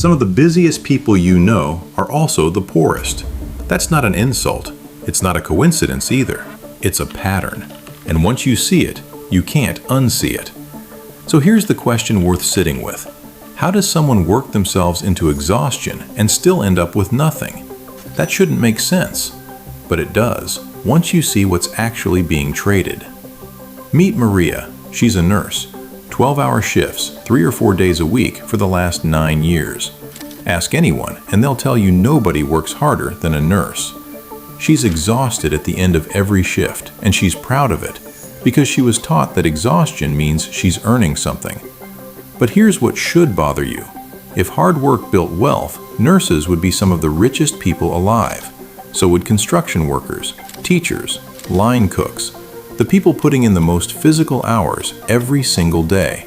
Some of the busiest people you know are also the poorest. That's not an insult. It's not a coincidence either. It's a pattern. And once you see it, you can't unsee it. So here's the question worth sitting with. How does someone work themselves into exhaustion and still end up with nothing? That shouldn't make sense. But it does, once you see what's actually being traded. Meet Maria. She's a nurse. 12-hour shifts, 3 or 4 days a week for the last 9 years. Ask anyone, and they'll tell you nobody works harder than a nurse. She's exhausted at the end of every shift, and she's proud of it, because she was taught that exhaustion means she's earning something. But here's what should bother you. If hard work built wealth, nurses would be some of the richest people alive. So would construction workers, teachers, line cooks, the people putting in the most physical hours every single day.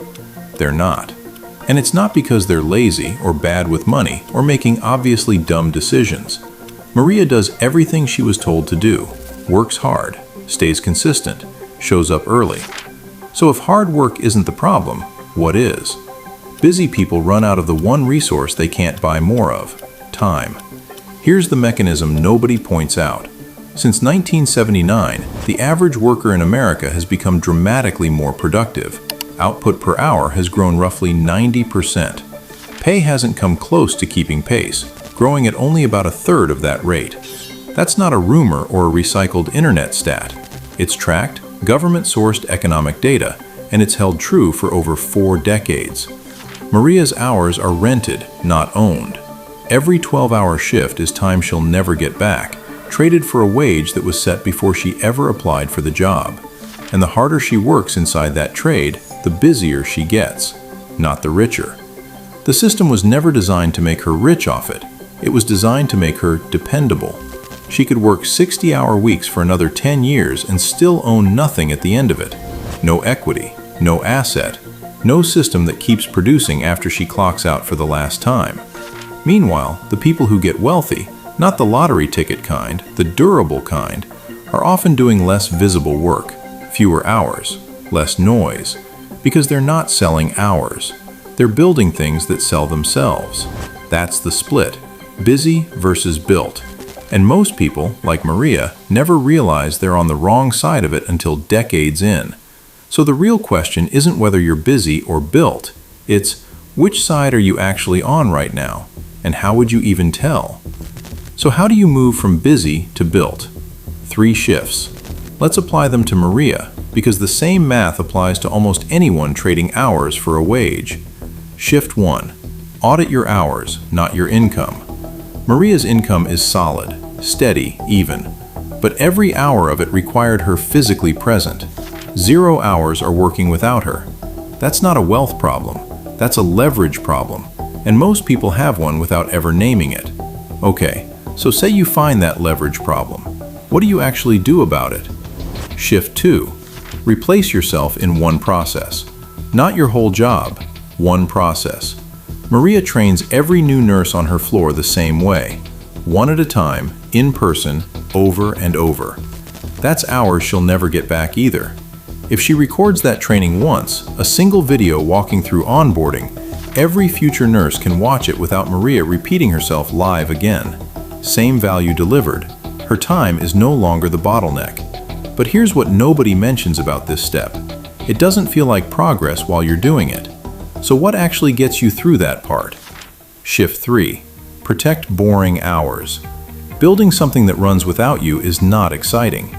They're not. And it's not because they're lazy or bad with money or making obviously dumb decisions. Maria does everything she was told to do, works hard, stays consistent, shows up early. So if hard work isn't the problem, what is? Busy people run out of the one resource they can't buy more of: time. Here's the mechanism nobody points out. Since 1979, the average worker in America has become dramatically more productive. Output per hour has grown roughly 90%. Pay hasn't come close to keeping pace, growing at only about a third of that rate. That's not a rumor or a recycled internet stat. It's tracked, government-sourced economic data, and it's held true for over 4 decades. Maria's hours are rented, not owned. Every 12-hour shift is time she'll never get back, traded for a wage that was set before she ever applied for the job. And the harder she works inside that trade, the busier she gets, not the richer. The system was never designed to make her rich off it. It was designed to make her dependable. She could work 60-hour weeks for another 10 years and still own nothing at the end of it. No equity, no asset, no system that keeps producing after she clocks out for the last time. Meanwhile, the people who get wealthy, not the lottery ticket kind, the durable kind, are often doing less visible work, fewer hours, less noise, because they're not selling hours. They're building things that sell themselves. That's the split, busy versus built. And most people, like Maria, never realize they're on the wrong side of it until decades in. So the real question isn't whether you're busy or built, it's which side are you actually on right now, and how would you even tell? So how do you move from busy to built? 3 shifts. Let's apply them to Maria, because the same math applies to almost anyone trading hours for a wage. Shift 1. Audit your hours, not your income. Maria's income is solid, steady, even, but every hour of it required her physically present. 0 hours are working without her. That's not a wealth problem, that's a leverage problem, and most people have one without ever naming it. Okay, so say you find that leverage problem. What do you actually do about it? Shift 2. Replace yourself in one process. Not your whole job, one process. Maria trains every new nurse on her floor the same way, one at a time, in person, over and over. That's hours she'll never get back either. If she records that training once, a single video walking through onboarding, every future nurse can watch it without Maria repeating herself live again. Same value delivered. Her time is no longer the bottleneck. But here's what nobody mentions about this step. It doesn't feel like progress while you're doing it. So what actually gets you through that part? Shift 3. Protect boring hours. Building something that runs without you is not exciting.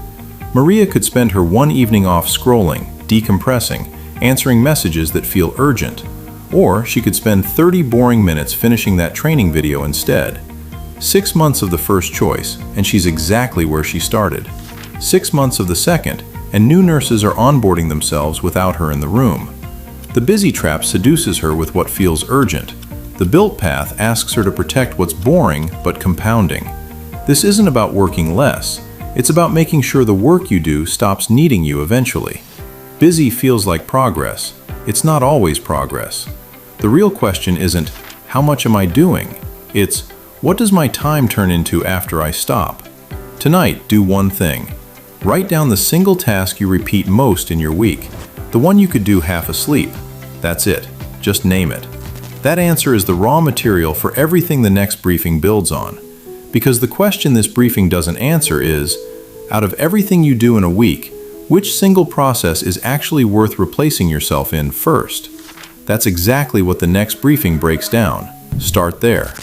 Maria could spend her one evening off scrolling, decompressing, answering messages that feel urgent. Or she could spend 30 boring minutes finishing that training video instead. 6 months of the first choice, and she's exactly where she started. 6 months of the second, and new nurses are onboarding themselves without her in the room. The busy trap seduces her with what feels urgent. The built path asks her to protect what's boring but compounding. This isn't about working less. It's about making sure the work you do stops needing you eventually. Busy feels like progress. It's not always progress. The real question isn't, how much am I doing? It's, what does my time turn into after I stop? Tonight, do one thing. Write down the single task you repeat most in your week, the one you could do half asleep. That's it. Just name it. That answer is the raw material for everything the next briefing builds on. Because the question this briefing doesn't answer is, out of everything you do in a week, which single process is actually worth replacing yourself in first? That's exactly what the next briefing breaks down. Start there.